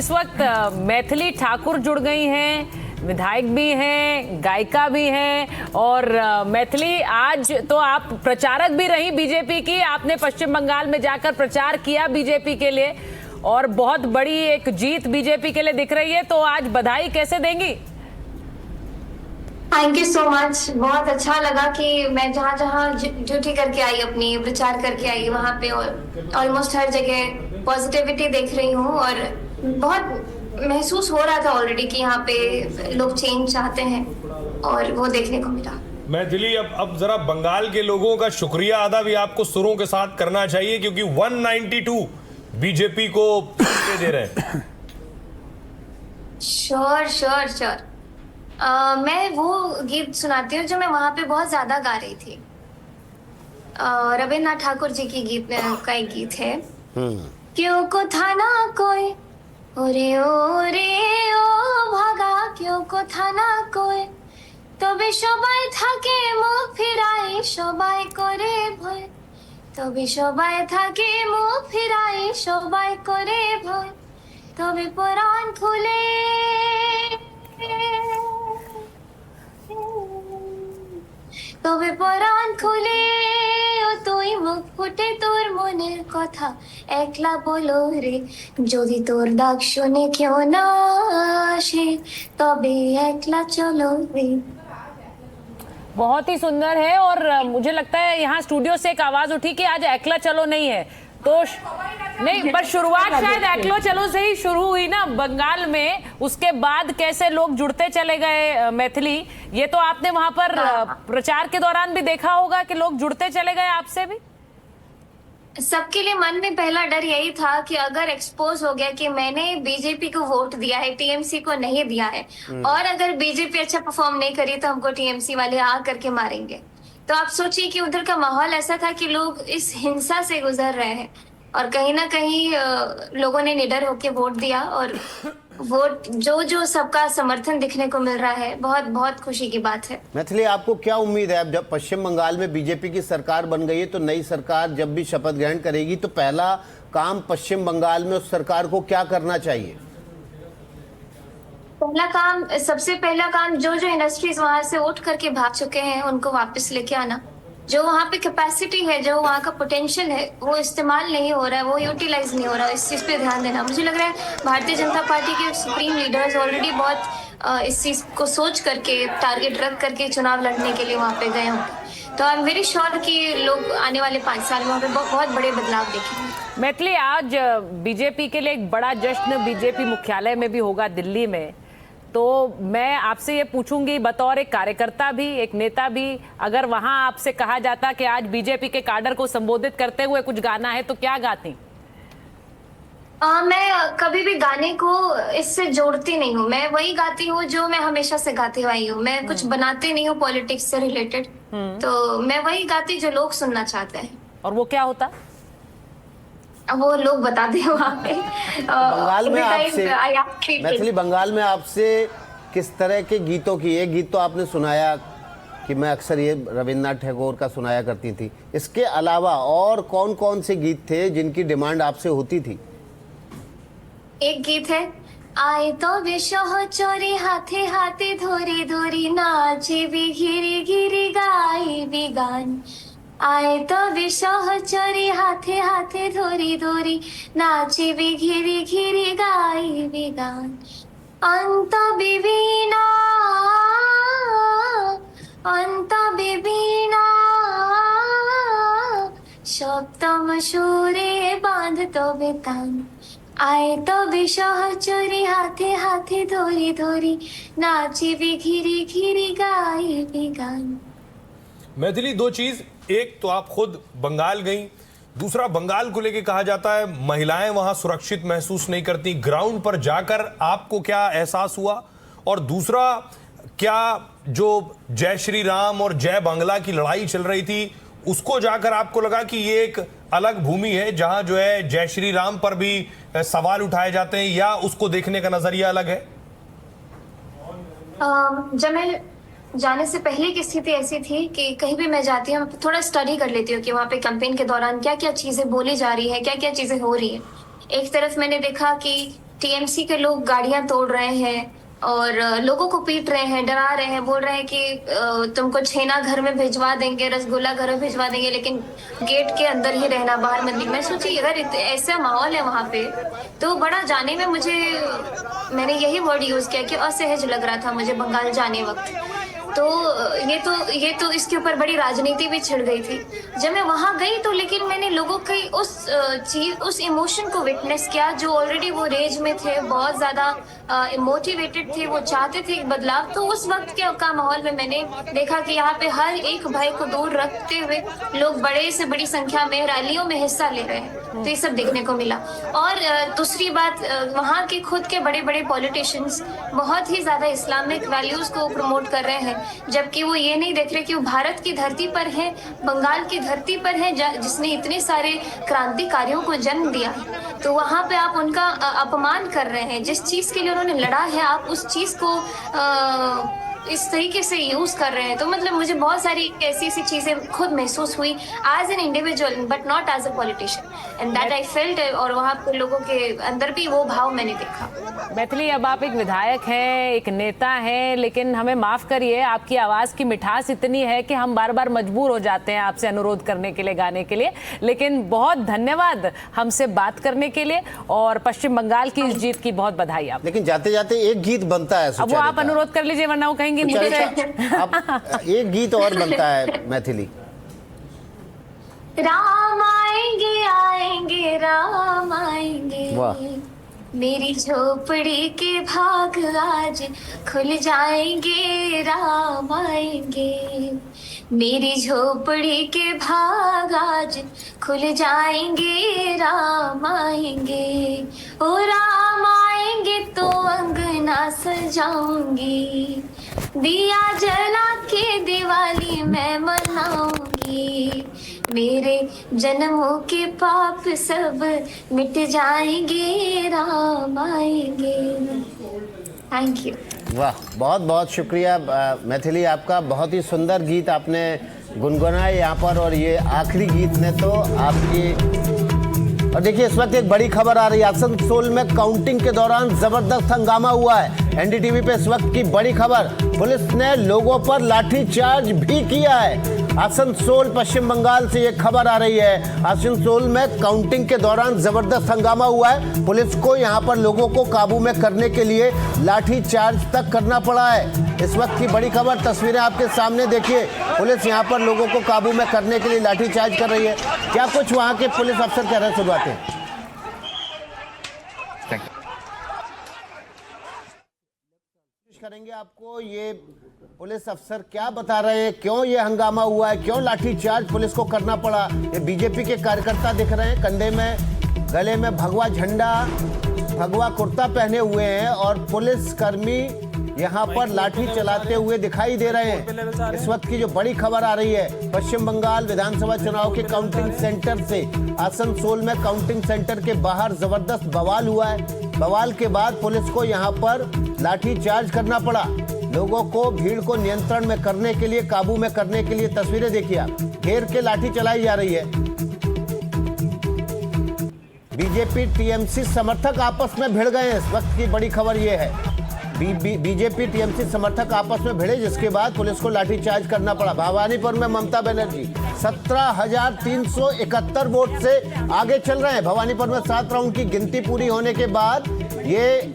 इस वक्त मैथिली ठाकुर जुड़ गई हैं, विधायक भी हैं, गायिका भी हैं। और मैथिली, आज तो आप प्रचारक भी रही बीजेपी की, आपने पश्चिम बंगाल में जाकर प्रचार किया बीजेपी के लिए और बहुत बड़ी एक जीत बीजेपी के लिए दिख रही है, तो आज बधाई कैसे देंगी? Thank you so much. बहुत अच्छा लगा कि मैं जहाँ जहाँ ड्यूटी करके आई, अपनी प्रचार करके आई, वहाँ पे ऑलमोस्ट हर जगह पॉजिटिविटी देख रही हूँ और बहुत महसूस हो रहा था ऑलरेडी कि यहाँ पे लोग चेंज चाहते हैं और वो देखने को मिला। मैथिली, अब जरा बंगाल के लोगों का शुक्रिया अदा भी आपको सुरों के साथ करना चाहिए, क्योंकि 192 बीजेपी को दे रहे हैं। श्योर। मैं वो गीत सुनाती हूँ जो मैं वहां पे बहुत ज्यादा गा रही थी। रविन्द्रनाथ ठाकुर जी की गीत का एक गीत है, क्यों को था ना कोई ओरे ओ भागा, क्यों को था ना कोई तबे सबाई থাকে মুখ ফিরাই, সবাই করে ভয় তবে সবাই থাকে মুখ ফিরাই, সবাই করে ভয় তবে পরাণ খুলে তবে পরাণ খুলে ও তুই মুখ ফুটে তোর মনের কথা একলা বলো রে, যদি তোর ডাক শুনে কেউ না আসে তবে একলা চলো রে। बहुत ही सुंदर है और मुझे लगता है यहाँ स्टूडियो से एक आवाज उठी कि आज एकला चलो नहीं है, तो नहीं, पर शुरुआत शायद एकलो चलो से ही शुरू हुई ना बंगाल में, उसके बाद कैसे लोग जुड़ते चले गए। मैथिली, ये तो आपने वहां पर प्रचार के दौरान भी देखा होगा कि लोग जुड़ते चले गए आपसे भी। सबके लिए मन में पहला डर यही था कि अगर एक्सपोज हो गया कि मैंने बीजेपी को वोट दिया है, टीएमसी को नहीं दिया है, और अगर बीजेपी अच्छा परफॉर्म नहीं करी तो हमको टीएमसी वाले आ करके मारेंगे। तो आप सोचिए कि उधर का माहौल ऐसा था कि लोग इस हिंसा से गुजर रहे हैं और कहीं ना कहीं लोगों ने निडर होकर वोट दिया और वोट जो सबका समर्थन दिखने को मिल रहा है, बहुत बहुत खुशी की बात है। मैथिली, आपको क्या उम्मीद है? अब जब पश्चिम बंगाल में बीजेपी की सरकार बन गई है, तो नई सरकार जब भी शपथ ग्रहण करेगी तो पहला काम पश्चिम बंगाल में उस सरकार को क्या करना चाहिए? सबसे पहला काम जो इंडस्ट्रीज वहां से उठ करके भाग चुके हैं उनको वापस लेके आना। जो वहाँ पे कैपेसिटी है, जो वहाँ का पोटेंशियल है, वो इस्तेमाल नहीं हो रहा है, वो यूटिलाइज नहीं हो रहा है, इस चीज़ पे ध्यान देना। मुझे लग रहा है भारतीय जनता पार्टी के सुप्रीम लीडर्स ऑलरेडी बहुत इस चीज़ को सोच करके, टारगेट रख करके चुनाव लड़ने के लिए वहाँ पे गए होंगे। तो आई एम वेरी श्योर कि लोग आने वाले 5 साल में वहाँ पे बहुत बड़े बदलाव देखेंगे। मैथिली, आज बीजेपी के लिए एक बड़ा जश्न बीजेपी मुख्यालय में भी होगा दिल्ली में, तो मैं आपसे ये पूछूंगी बतौर एक कार्यकर्ता भी, एक नेता भी, अगर वहां आपसे कहा जाता कि आज बीजेपी के काडर को संबोधित करते हुए कुछ गाना है तो क्या गाती? मैं कभी भी गाने को इससे जोड़ती नहीं हूँ। मैं वही गाती हूँ जो मैं हमेशा से गाती आई हूँ। मैं कुछ बनाती नहीं हूँ पॉलिटिक्स से रिलेटेड, तो मैं वही गाती जो लोग सुनना चाहते हैं। और वो क्या होता? वो लोग बताते हैं वहाँ पे। बंगाल में आपसे मैथिली, बंगाल में आपसे किस तरह के गीतों की, एक गीत तो आपने सुनाया कि मैं अक्सर ये रविन्द्रनाथ टैगोर का सुनाया करती थी, इसके अलावा और कौन कौन से गीत थे जिनकी डिमांड आपसे होती थी? एक गीत है, आए तो विशह चोरी हाथे हाथे धोरी धोरी नाचे भी घिरी घिरी गाई भी गान। आए तो विशह चोरी हाथे हाथे धोरी धोरी नाचे भी घिरी घिरी गाई भी गान। अंत बिबिना सप्तम सुरे बांध तो बेतान। आए तो विशह चोरी हाथे हाथे धोरी धोरी नाचे भी घिरी घिरी गाई भी गान। मैथिली, दो चीज, एक तो आप खुद बंगाल गई, दूसरा बंगाल को लेके कहा जाता है महिलाएं वहां सुरक्षित महसूस नहीं करती, ग्राउंड पर जाकर आपको क्या एहसास हुआ? और दूसरा, क्या जो जय श्री राम और जय बांग्ला की लड़ाई चल रही थी उसको जाकर आपको लगा कि ये एक अलग भूमि है जहां जो है जय श्री राम पर भी सवाल उठाए जाते हैं, या उसको देखने का नजरिया अलग है? जब मैं जाने से पहले की स्थिति ऐसी थी कि कहीं भी मैं जाती हूँ थोड़ा स्टडी कर लेती हूँ कि वहाँ पे कैंपेन के दौरान क्या क्या चीजें बोली जा रही है, क्या क्या चीजें हो रही है। एक तरफ मैंने देखा कि टीएमसी के लोग गाड़ियां तोड़ रहे हैं और लोगों को पीट रहे हैं, डरा रहे हैं, बोल रहे हैं कि तुमको छेना घर में भिजवा देंगे, रसगुल्ला घर में भिजवा देंगे, लेकिन गेट के अंदर ही रहना, बाहर मत निकलना। मैं सोची अगर ऐसा माहौल है वहां पे तो बड़ा जाने में मैंने यही वर्ड यूज किया कि असहज लग रहा था मुझे बंगाल जाने वक्त। तो ये तो इसके ऊपर बड़ी राजनीति भी छिड़ गई थी जब मैं वहां गई। तो लेकिन मैंने लोगों की उस इमोशन को विटनेस किया जो ऑलरेडी वो रेज में थे, बहुत ज्यादा मोटिवेटेड थे, वो चाहते थे एक बदलाव। तो उस वक्त का माहौल में मैंने देखा कि यहाँ पे हर एक भाई को दूर रखते हुए लोग बड़े से बड़ी संख्या में रैलियों में हिस्सा ले रहे हैं। तो ये सब देखने को मिला। और दूसरी बात, वहाँ के खुद के बड़े बड़े पॉलिटिशियंस बहुत ही ज्यादा इस्लामिक वैल्यूज को प्रमोट कर रहे हैं, जबकि वो ये नहीं देख रहे कि वो भारत की धरती पर है, बंगाल की धरती पर है, जिसने इतने सारे क्रांतिकारियों को जन्म दिया। तो वहां पे आप उनका अपमान कर रहे हैं। जिस चीज के लिए उन्होंने लड़ा है आप उस चीज को इस तरीके से यूज कर रहे हैं। तो मतलब मुझे बहुत सारी ऐसी चीजें खुद महसूस हुई as an individual but not as a politician, and that I felt. और वहाँ पे लोगों के अंदर भी वो भाव मैंने देखा। मैथिली, अब आप एक विधायक हैं, एक नेता हैं, लेकिन हमें माफ करिए, आपकी आवाज की मिठास इतनी है कि हम बार बार मजबूर हो जाते हैं आपसे अनुरोध करने के लिए, गाने के लिए। लेकिन बहुत धन्यवाद हमसे बात करने के लिए, और पश्चिम बंगाल की इस जीत की बहुत बधाई आप। लेकिन जाते जाते एक गीत बनता है, अब वो आप अनुरोध कर लीजिए वरना वो कहेंगे मुझे। अब एक गीत और बनता है मैथिली। राम आएंगे आएंगे राम आएंगे, वाह। मेरी झोपड़ी के भाग आज खुल जाएंगे राम आएंगे, मेरी झोपड़ी के भाग आज खुल जाएंगे राम आएंगे। ओ राम आएंगे तो अंगना सजाऊंगी, दिया जला के दिवाली मैं मनाऊंगी, मेरे जन्मों के पाप सब मिट जाएंगे राम आएंगे। Thank you. वाह, बहुत बहुत शुक्रिया मैथिली, आपका बहुत ही सुंदर गीत आपने गुनगुनाया यहाँ पर, और ये आखिरी गीत ने तो आपकी। और देखिए इस वक्त एक बड़ी खबर आ रही है, आसनसोल में काउंटिंग के दौरान जबरदस्त हंगामा हुआ है। एनडीटीवी पे इस वक्त की बड़ी खबर, पुलिस ने लोगों पर लाठीचार्ज भी किया है। आसनसोल पश्चिम बंगाल से ये खबर आ रही है, आसनसोल में काउंटिंग के दौरान जबरदस्त हंगामा हुआ है। पुलिस को यहाँ पर लोगों को काबू में करने के लिए लाठीचार्ज तक करना पड़ा है। इस वक्त की बड़ी खबर, तस्वीरें आपके सामने देखिए, पुलिस यहाँ पर लोगों को काबू में करने के लिए लाठीचार्ज कर रही है। क्या कुछ वहाँ के पुलिस अफसर कह रहे हैं, शुरुआत करेंगे आपको। ये पुलिस अफसर क्या बता रहे हैं, क्यों ये हंगामा हुआ है, क्यों लाठीचार्ज पुलिस को करना पड़ा। ये बीजेपी के कार्यकर्ता दिख रहे हैं, कंधे में गले में भगवा झंडा, भगवा कुर्ता पहने हुए हैं, और पुलिस कर्मी यहाँ पर लाठी चलाते हुए दिखाई दे रहे हैं। इस वक्त की जो बड़ी खबर आ रही है, पश्चिम बंगाल विधानसभा चुनाव के काउंटिंग सेंटर से, आसनसोल में काउंटिंग सेंटर के बाहर जबरदस्त बवाल हुआ है। बवाल के बाद पुलिस को यहाँ पर लाठीचार्ज करना पड़ा। लोगों को, भीड़ को नियंत्रण में करने के लिए, काबू में करने के लिए, तस्वीरें देखिए आप, घेर के लाठी चलाई जा रही है। बीजेपी टीएमसी समर्थक आपस में भिड़ गए हैं, इस वक्त की बड़ी खबर यह है। बीजेपी टीएमसी समर्थक आपस में भिड़े, जिसके बाद पुलिस को लाठीचार्ज करना पड़ा। भवानीपुर में ममता बनर्जी 17,371 वोट से आगे चल रहे हैं। भवानीपुर में 7 राउंड की गिनती पूरी होने के बाद ये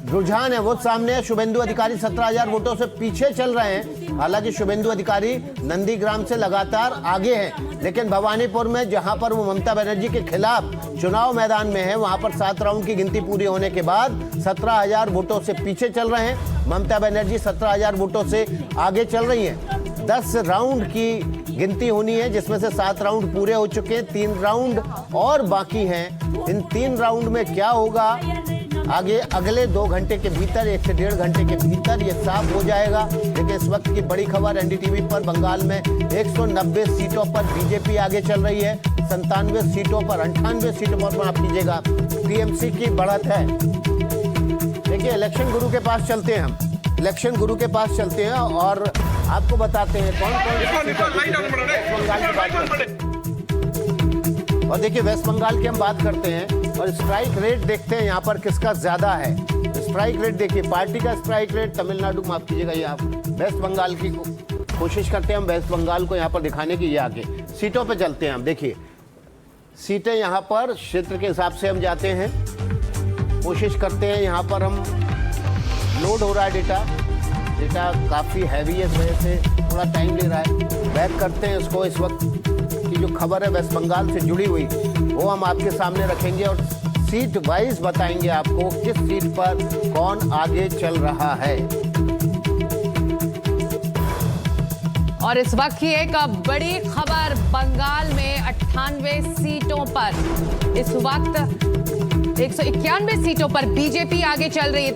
रुझान है वो सामने है। शुभेंदु अधिकारी 17,000 वोटों से पीछे चल रहे हैं। हालांकि शुभेंदु अधिकारी नंदीग्राम से लगातार आगे हैं, लेकिन भवानीपुर में जहां पर वो ममता बनर्जी के खिलाफ चुनाव मैदान में है, वहां पर 7 राउंड की गिनती पूरी होने के बाद 17,000 वोटों से पीछे चल रहे हैं। ममता बनर्जी 17,000 वोटों से आगे चल रही हैं। 10 राउंड की गिनती होनी है, जिसमें से 7 राउंड पूरे हो चुके हैं, 3 राउंड और बाकी हैं। इन 3 राउंड में क्या होगा आगे, अगले 2 घंटे के भीतर, 1 से 1.5 घंटे के भीतर ये साफ हो जाएगा। लेकिन इस वक्त की बड़ी खबर, एनडीटीवी पर बंगाल में 190 सीटों पर बीजेपी आगे चल रही है, 97 सीटों पर, 98 सीटों पर माफ कीजिएगा, टीएमसी की बढ़त है। देखिए इलेक्शन गुरु के पास चलते हैं, हम इलेक्शन गुरु के पास चलते हैं और आपको बताते हैं कौन कौन। और देखिए वेस्ट बंगाल की हम बात करते हैं, और स्ट्राइक रेट देखते हैं यहाँ पर किसका ज्यादा है। स्ट्राइक रेट देखिए, पार्टी का स्ट्राइक रेट तमिलनाडु, माफ कीजिएगा, यहाँ वेस्ट बंगाल की कोशिश करते हैं हम वेस्ट बंगाल को यहाँ पर दिखाने की। ये आगे सीटों पे चलते हैं हम। देखिए सीटें यहाँ पर क्षेत्र के हिसाब से हम जाते हैं, कोशिश करते हैं। यहाँ पर हम लोड हो रहा है डेटा काफ़ी हैवी है, इस वजह से थोड़ा टाइम ले रहा है। बैक करते हैं इसको। इस वक्त की जो खबर है वेस्ट बंगाल से जुड़ी हुई वो हम आपके सामने रखेंगे और सीट वाइज बताएंगे आपको किस सीट पर कौन आगे चल रहा है। और इस वक्त की एक बड़ी खबर, बंगाल में 98 सीटों पर इस वक्त 191 सीटों पर बीजेपी आगे चल रही है।